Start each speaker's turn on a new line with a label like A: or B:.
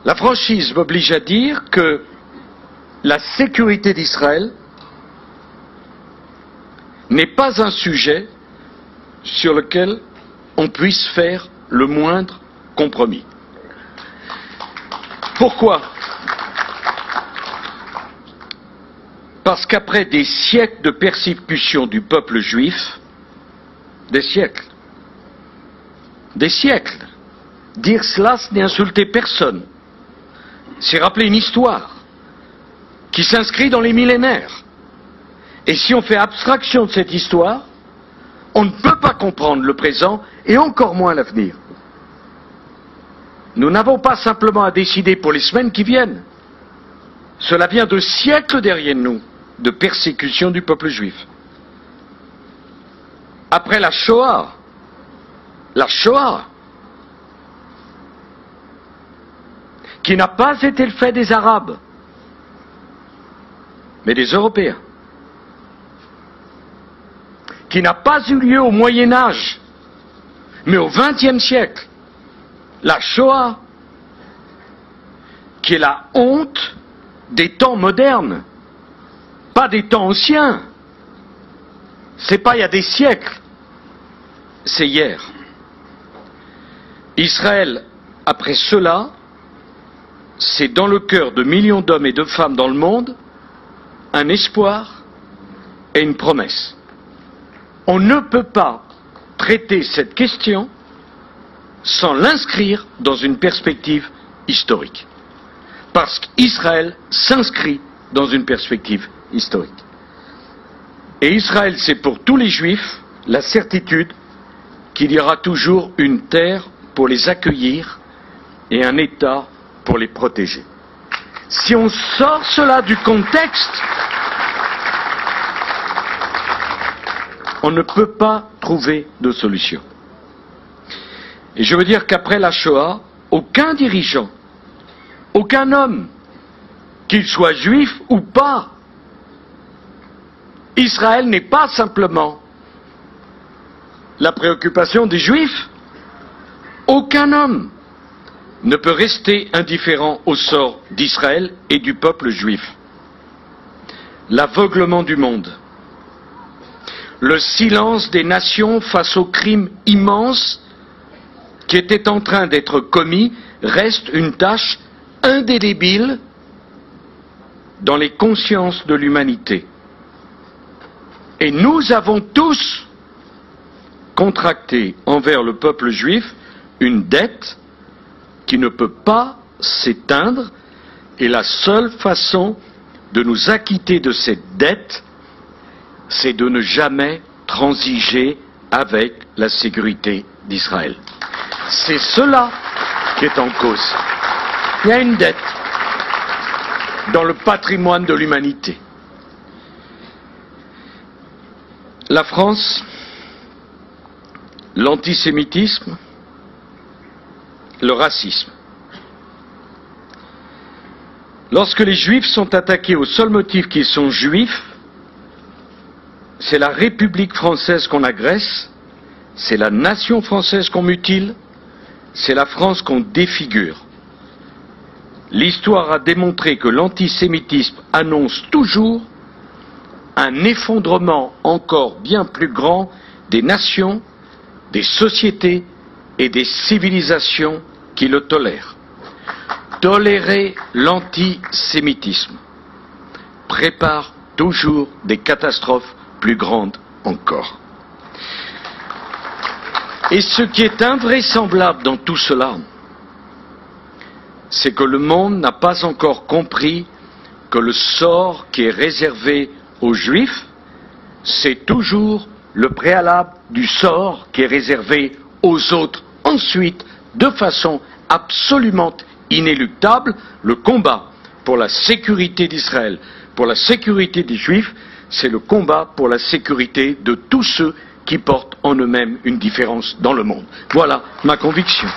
A: La franchise m'oblige à dire que la sécurité d'Israël n'est pas un sujet sur lequel on puisse faire le moindre compromis. Pourquoi? Parce qu'après des siècles de persécution du peuple juif, des siècles, dire cela, ce n'est insulter personne. C'est rappeler une histoire qui s'inscrit dans les millénaires. Et si on fait abstraction de cette histoire, on ne peut pas comprendre le présent et encore moins l'avenir. Nous n'avons pas simplement à décider pour les semaines qui viennent. Cela vient de siècles derrière nous de persécution du peuple juif. Après la Shoah, qui n'a pas été le fait des Arabes, mais des Européens, qui n'a pas eu lieu au Moyen Âge, mais au XXe siècle, la Shoah, qui est la honte des temps modernes, pas des temps anciens. C'est pas il y a des siècles, c'est hier. Israël, après cela, c'est dans le cœur de millions d'hommes et de femmes dans le monde un espoir et une promesse. On ne peut pas traiter cette question sans l'inscrire dans une perspective historique. Parce qu'Israël s'inscrit dans une perspective historique. Et Israël, c'est pour tous les Juifs la certitude qu'il y aura toujours une terre pour les accueillir et un État pour les protéger. Si on sort cela du contexte, on ne peut pas trouver de solution. Et je veux dire qu'après la Shoah, aucun dirigeant, aucun homme, qu'il soit juif ou pas, Israël n'est pas simplement la préoccupation des Juifs. Aucun homme ne peut rester indifférent au sort d'Israël et du peuple juif. L'aveuglement du monde, le silence des nations face aux crimes immenses qui étaient en train d'être commis reste une tâche indélébile dans les consciences de l'humanité. Et nous avons tous contracté envers le peuple juif une dette qui ne peut pas s'éteindre, et la seule façon de nous acquitter de cette dette, c'est de ne jamais transiger avec la sécurité d'Israël. C'est cela qui est en cause. Il y a une dette dans le patrimoine de l'humanité. La France, l'antisémitisme, le racisme. Lorsque les Juifs sont attaqués au seul motif qu'ils sont Juifs, c'est la République française qu'on agresse, c'est la nation française qu'on mutile, c'est la France qu'on défigure. L'histoire a démontré que l'antisémitisme annonce toujours un effondrement encore bien plus grand des nations, des sociétés et des civilisations qui le tolèrent. Tolérer l'antisémitisme prépare toujours des catastrophes plus grandes encore. Et ce qui est invraisemblable dans tout cela, c'est que le monde n'a pas encore compris que le sort qui est réservé aux Juifs, c'est toujours le préalable du sort qui est réservé aux autres ensuite, de façon absolument inéluctable. Le combat pour la sécurité d'Israël, pour la sécurité des Juifs, c'est le combat pour la sécurité de tous ceux qui portent en eux-mêmes une différence dans le monde. Voilà ma conviction.